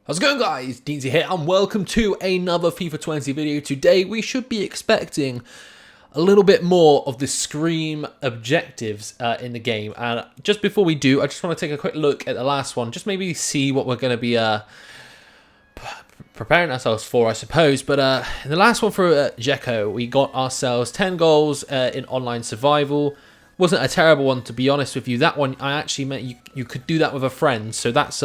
How's it going, guys? Deansy here and welcome to another FIFA 20 video. Today we should be expecting a little bit more of the Scream objectives in the game. And just before we do, I just want to take a quick look at the last one, just maybe see what we're going to be preparing ourselves for, I suppose. But in the last one for Džeko, we got ourselves 10 goals in online survival. Wasn't a terrible one, to be honest with you. That one, I actually meant you could do that with a friend, so that's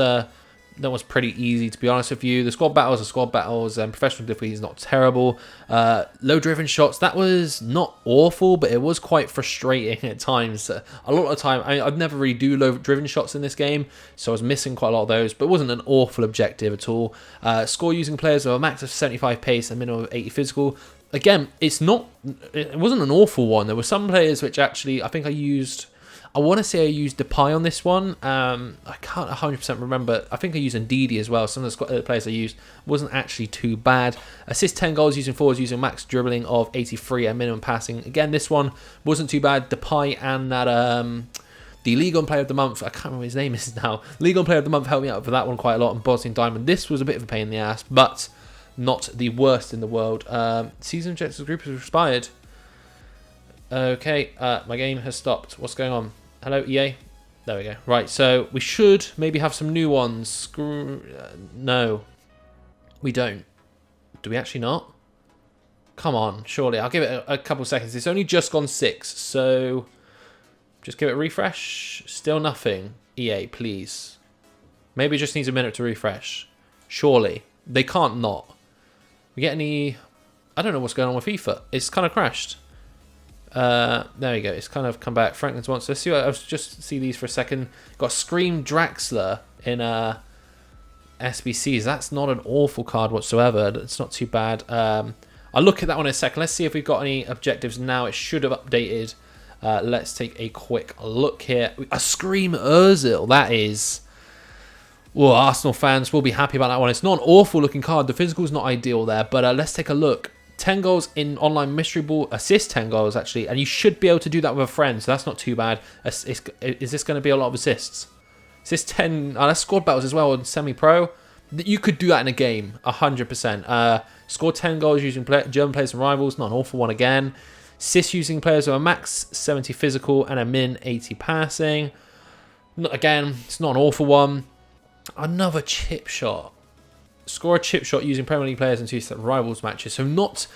that was pretty easy, to be honest with you. The squad battles are squad battles, and professional difficulty is not terrible. Low driven shots, that was not awful, but it was quite frustrating at times. A lot of the time, I'd never really do low driven shots in this game, so I was missing quite a lot of those, but it wasn't an awful objective at all. Score using players with a max of 75 pace and minimum of 80 physical. Again, it wasn't an awful one. There were some players which actually, I want to say I used Depay on this one. I can't 100% remember. I think I used Ndidi as well. Some of the players I used wasn't actually too bad. Assist 10 goals using forwards using max dribbling of 83 and minimum passing. Again, this one wasn't too bad. Depay and that the League On Player of the Month, I can't remember what his name is now. League On Player of the Month helped me out for that one quite a lot. And Bosnian Diamond. This was a bit of a pain in the ass, but not the worst in the world. Season objectives group has expired. Okay, my game has stopped. What's going on? Hello, EA. There we go. Right, so we should maybe have some new ones. No, we don't. Do we actually not? Come on, surely. I'll give it a couple seconds. It's only just gone 6, so just give it a refresh. Still nothing. EA, please. Maybe it just needs a minute to refresh. Surely. They can't not. We get any... I don't know what's going on with FIFA. It's kind of crashed. There we go. It's kind of come back. Franklin's wants to see. I'll just see these for a second. Got Scream Draxler in SBCs. That's not an awful card whatsoever. It's not too bad. I'll look at that one in a second. Let's see if we've got any objectives now. It should have updated. Let's take a quick look here. A Scream Ozil. That is... Well, Arsenal fans will be happy about that one. It's not an awful looking card. The physical's not ideal there, but let's take a look. 10 goals in online mystery ball, assist 10 goals actually, and you should be able to do that with a friend, so that's not too bad. Is this going to be a lot of assists? Assist 10, that's squad battles as well in semi-pro. You could do that in a game, 100%. Score 10 goals using German players and rivals, not an awful one again. Assist using players with a max 70 physical and a min 80 passing. Again, it's not an awful one. Another chip shot. Score a chip shot using Premier League players in 2 rivals matches. So not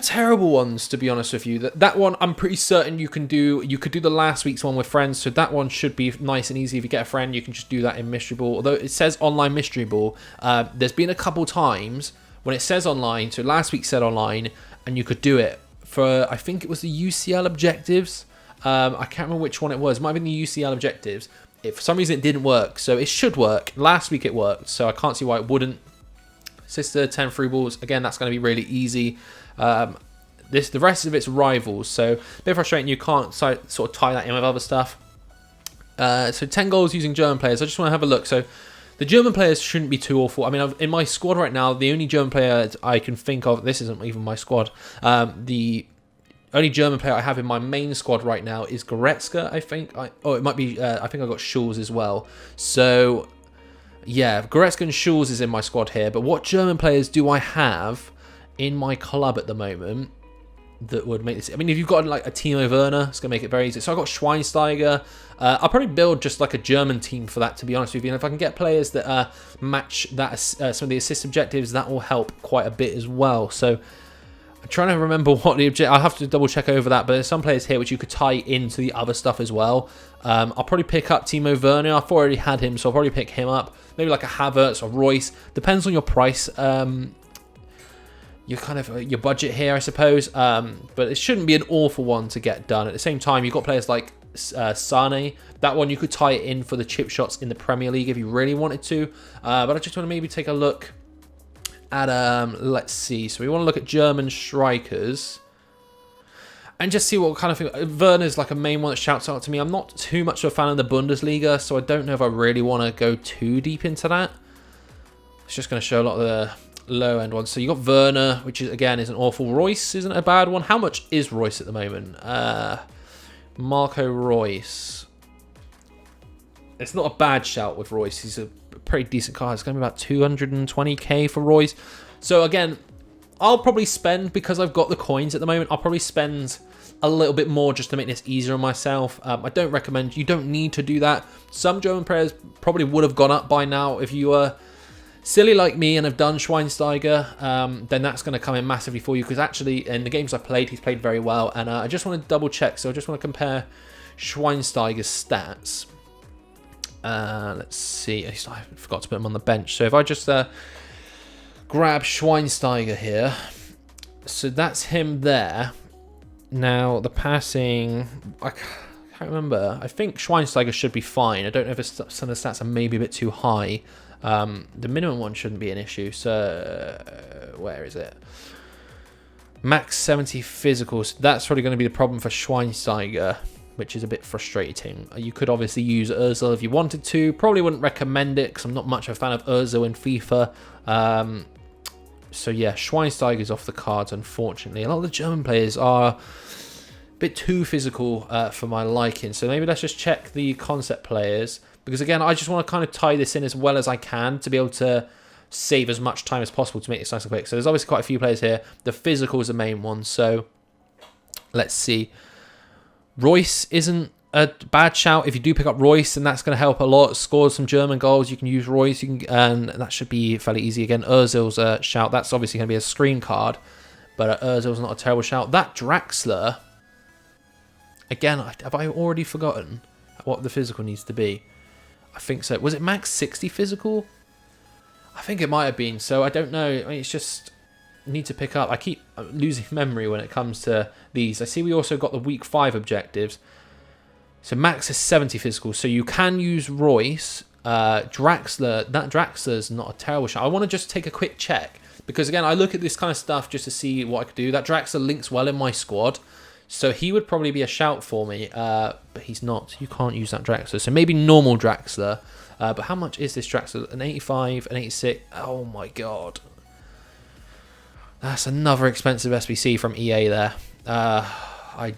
terrible ones, to be honest with you. That one I'm pretty certain you can do. You could do the last week's one with friends, so that one should be nice and easy. If you get a friend, you can just do that in Mystery Ball. Although it says online Mystery Ball, there's been a couple times when it says online, so last week said online, and you could do it for, I think it was the UCL objectives. I can't remember which one it was. It might have been the UCL objectives. For some reason it didn't work, so it should work. Last week it worked, so I can't see why it wouldn't. Sister 10 free balls, again, that's going to be really easy. The rest of it's rivals, so a bit frustrating you can't sort of tie that in with other stuff. So 10 goals using German players. I just want to have a look. So the German players shouldn't be too awful. I mean, in my squad right now, the only German player I can think of, this isn't even my squad, the only German player I have in my main squad right now is Goretzka, I think. It might be, I think I got Schulz as well. So, yeah, Goretzka and Schulz is in my squad here. But what German players do I have in my club at the moment that would make this? I mean, if you've got like a Timo Werner, it's going to make it very easy. So I've got Schweinsteiger. I'll probably build just like a German team for that, to be honest with you. And if I can get players that match that some of the assist objectives, that will help quite a bit as well. So I'm trying to remember what the objective... I'll have to double check over that, but there's some players here which you could tie into the other stuff as well. I'll probably pick up Timo Werner. I've already had him, so I'll probably pick him up. Maybe like a Havertz or Royce. Depends on your price. Your budget here, I suppose. But it shouldn't be an awful one to get done. At the same time, you've got players like Sane. That one you could tie it in for the chip shots in the Premier League if you really wanted to. But I just want to maybe take a look at let's see. So we want to look at German strikers and just see what kind of thing. Werner's like a main one that shouts out to me. I'm not too much of a fan of the Bundesliga, so I don't know if I really want to go too deep into that. It's just going to show a lot of the low end ones. So you got Werner, which is again isn't awful. Royce isn't a bad one. How much is Royce at the moment? Marco Royce. it's not a bad shout with Royce. He's a pretty decent card. It's going to be about 220k for Royce. So again, I'll probably spend, because I've got the coins at the moment, I'll probably spend a little bit more just to make this easier on myself. I don't recommend, you don't need to do that. Some German players probably would have gone up by now. If you were silly like me and have done Schweinsteiger, then that's going to come in massively for you, because actually in the games I played, he's played very well. And I just want to double check, so I just want to compare Schweinsteiger's stats. Let's see, I forgot to put him on the bench. So if I just grab Schweinsteiger here, so that's him there. Now the passing, I can't remember. I think Schweinsteiger should be fine. I don't know if some of the stats are maybe a bit too high. The minimum one shouldn't be an issue. So where is it? Max 70 physicals. That's probably going to be the problem for Schweinsteiger, which is a bit frustrating. You could obviously use Özil if you wanted to. Probably wouldn't recommend it because I'm not much of a fan of Özil in FIFA. So yeah, Schweinsteiger's off the cards, unfortunately. A lot of the German players are a bit too physical for my liking. So maybe let's just check the concept players, because again, I just want to kind of tie this in as well as I can to be able to save as much time as possible to make this nice and quick. So there's obviously quite a few players here. The physical is the main one. So let's see. Royce isn't a bad shout. If you do pick up Royce, then that's going to help a lot. Scores some German goals, you can use Royce, and that should be fairly easy. Again, Özil's a shout. That's obviously going to be a screen card, but Özil's not a terrible shout. That Draxler, again, have I already forgotten what the physical needs to be? I think so. Was it max 60 physical? I think it might have been. So I don't know. I mean, it's just need to pick up. I keep losing memory when it comes to these. I see we also got the week 5 objectives. So max is 70 physical. So you can use Royce. Draxler. That Draxler's not a terrible shot. I want to just take a quick check, because again, I look at this kind of stuff just to see what I could do. That Draxler links well in my squad, so he would probably be a shout for me. But he's not. You can't use that Draxler. So maybe normal Draxler. But how much is this Draxler? An 85, an 86. Oh my god. That's another expensive SBC from EA there. I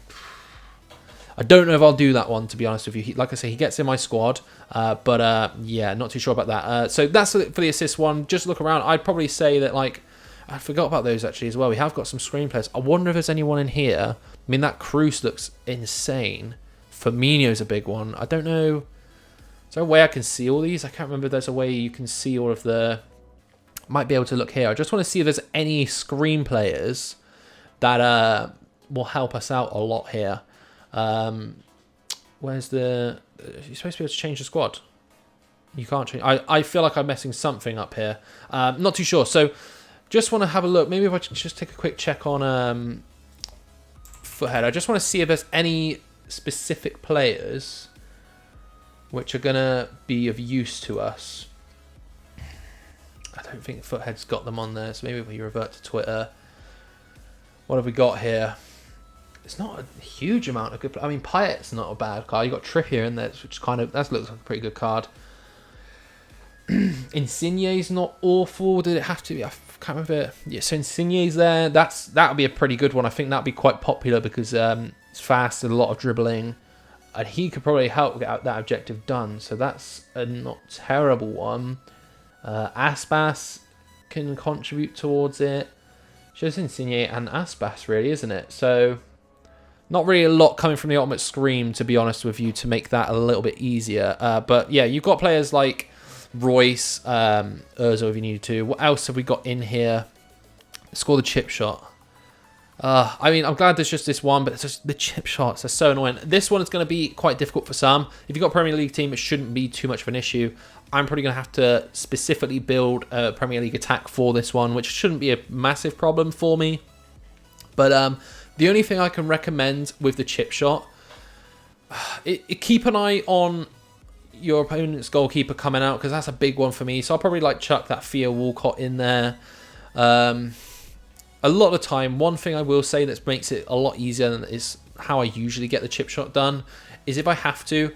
don't know if I'll do that one, to be honest with you. Like I say, he gets in my squad, but yeah, not too sure about that. So that's for the assist one. Just look around. I'd probably say that, like, I forgot about those actually as well. We have got some screen players. I wonder if there's anyone in here. I mean, that Cruz looks insane. Firmino's a big one. I don't know. Is there a way I can see all these? I can't remember if there's a way you can see all of the... Might be able to look here. I just want to see if there's any screen players that will help us out a lot here. Where's the... You're supposed to be able to change the squad. You can't change... I feel like I'm messing something up here. Not too sure. So, just want to have a look. Maybe if I can just take a quick check on Foothead. I just want to see if there's any specific players which are going to be of use to us. I don't think Foothead's got them on there, so maybe if we revert to Twitter. What have we got here? It's not a huge amount of good... I mean, Payet's not a bad card. You got Trippier in there, which kind of... That looks like a pretty good card. Insigne's not awful. Did it have to be? I can't remember. Yeah, so Insigne's there. That would be a pretty good one. I think that would be quite popular because it's fast and a lot of dribbling. And he could probably help get that objective done. So that's a not terrible one. Aspas can contribute towards it. Just Insigne and Aspas, really, isn't it? So, not really a lot coming from the Ultimate Scream, to be honest with you, to make that a little bit easier. But yeah, you've got players like Royce, Özil if you needed to. What else have we got in here? Score the chip shot. I mean, I'm glad there's just this one, but it's just the chip shots are so annoying. This one is going to be quite difficult for some. If you've got a Premier League team, it shouldn't be too much of an issue. I'm probably going to have to specifically build a Premier League attack for this one, which shouldn't be a massive problem for me. But the only thing I can recommend with the chip shot, keep an eye on your opponent's goalkeeper coming out, because that's a big one for me. So I'll probably like chuck that Theo Walcott in there. A lot of the time, one thing I will say that makes it a lot easier than is how I usually get the chip shot done is if I have to.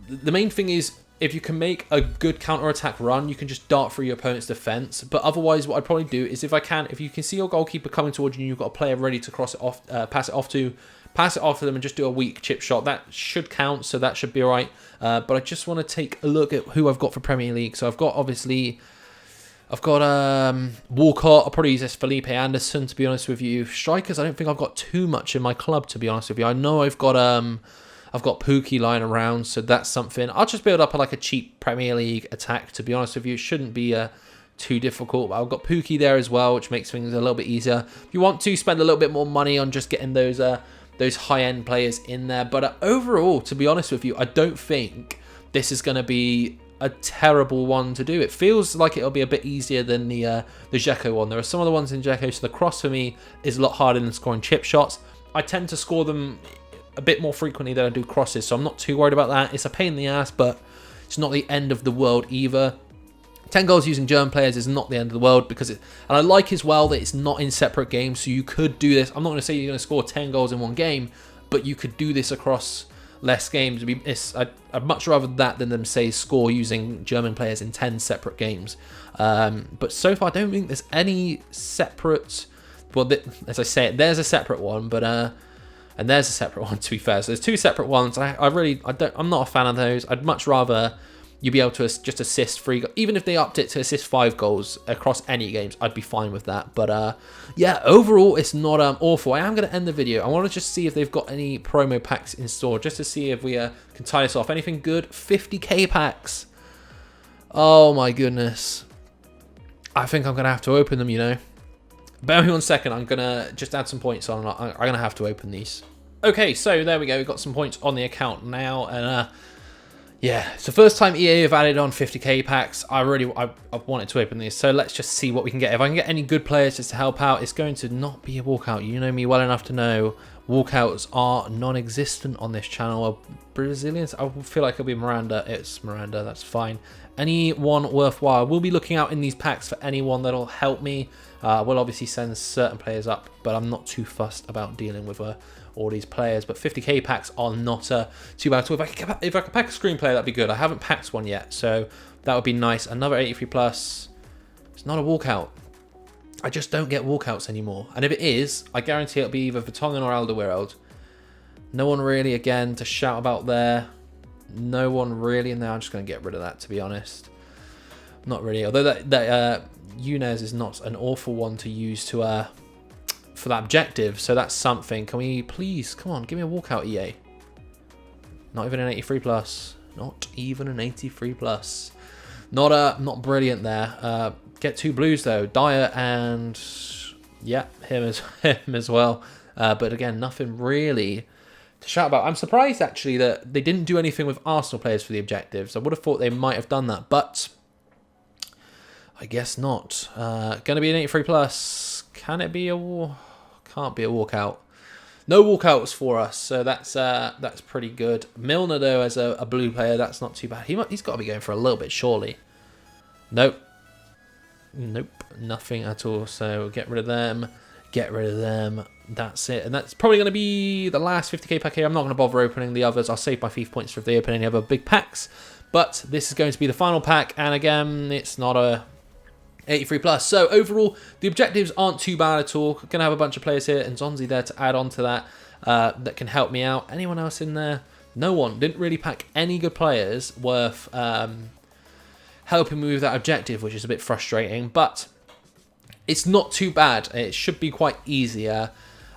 The main thing is, if you can make a good counter-attack run, you can just dart through your opponent's defence. But otherwise, what I'd probably do is if you can see your goalkeeper coming towards you and you've got a player ready to cross it off, pass it off to, pass it off to them and just do a weak chip shot. That should count, so that should be all right. But I just want to take a look at who I've got for Premier League. So I've got, obviously, Walcott. I'll probably use this Felipe Anderson, to be honest with you. Strikers, I don't think I've got too much in my club, to be honest with you. I know I've got Pookie lying around, so that's something. I'll just build up like a cheap Premier League attack, to be honest with you. It shouldn't be too difficult. But I've got Pookie there as well, which makes things a little bit easier. If you want to spend a little bit more money on just getting those high-end players in there. But overall, to be honest with you, I don't think this is going to be a terrible one to do. It feels like it'll be a bit easier than the Džeko one. There are some of the ones in Džeko, so the cross for me is a lot harder than scoring chip shots. I tend to score them a bit more frequently than I do crosses, so I'm not too worried about that. It's a pain in the ass, but it's not the end of the world either. 10 goals using German players is not the end of the world, because and I like as well that it's not in separate games, so you could do this. I'm not going to say you're going to score 10 goals in one game, but you could do this across less games. I'd much rather that than them say score using German players in 10 separate games. But so far, I don't think there's any separate. Well, as I say, there's a separate one, but and there's a separate one, to be fair. So there's two separate ones. I'm not a fan of those. I'd much rather you be able to just assist 3 goals. Even if they upped it to assist 5 goals across any games, I'd be fine with that. But yeah, overall, it's not awful. I am going to end the video. I want to just see if they've got any promo packs in store, just to see if we can tie this off. Anything good? 50k packs. Oh my goodness. I think I'm going to have to open them, you know. Bear with me 1 second. I'm going to just add some points on. I'm going to have to open these. Okay, so there we go. We've got some points on the account now. And yeah, it's the first time EA have added on 50k packs. I wanted to open these, so let's just see what we can get. If I can get any good players just to help out, it's going to not be a walkout. You know me well enough to know walkouts are non-existent on this channel. Brazilians, I feel like it'll be Miranda. It's Miranda, that's fine. Anyone worthwhile. We'll be looking out in these packs for anyone that'll help me. We'll obviously send certain players up, but I'm not too fussed about dealing with all these players. But 50k packs are not too bad at all. If I could pack a Scream player, that'd be good. I haven't packed one yet, so that would be nice. Another 83 plus. It's not a walkout. I just don't get walkouts anymore. And if it is, I guarantee it'll be either Vertonghen or Alderweireld. No one really, again, to shout about there. No one really in there. I'm just going to get rid of that, to be honest. Not really. Although that Younes is not an awful one to use to for that objective, so that's something. Can we please, come on, give me a walkout, EA. Not even an 83 plus. Not even an 83 plus. Not brilliant there. Get 2 blues though, Dyer and yeah, him as well. But again, nothing really to shout about. I'm surprised actually that they didn't do anything with Arsenal players for the objectives. I would have thought they might have done that, but I guess not. Going to be an 83 plus. Can it be a Can't be a walkout. No walkouts for us, so that's pretty good. Milner though, as a blue player, that's not too bad. He's got to be going for a little bit, surely. Nope, nothing at all. So get rid of them. Get rid of them. That's it, and that's probably going to be the last 50k pack here. I'm not going to bother opening the others. I'll save my FIFA points for if they open any other big packs. But this is going to be the final pack, and again, it's not a 83 plus. So overall, the objectives aren't too bad at all. Gonna have a bunch of players here, and Zonzi there to add on to that that can help me out. Anyone else in there? No one. Didn't really pack any good players worth helping me with that objective, which is a bit frustrating. But it's not too bad. It should be quite easier.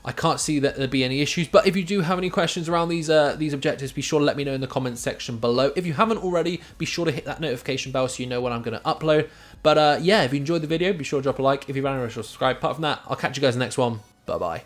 I can't see that there'd be any issues. But if you do have any questions around these objectives, be sure to let me know in the comments section below. If you haven't already, be sure to hit that notification bell so you know when I'm going to upload. But yeah, if you enjoyed the video, be sure to drop a like. If you're brand new, subscribe. Apart from that, I'll catch you guys in the next one. Bye-bye.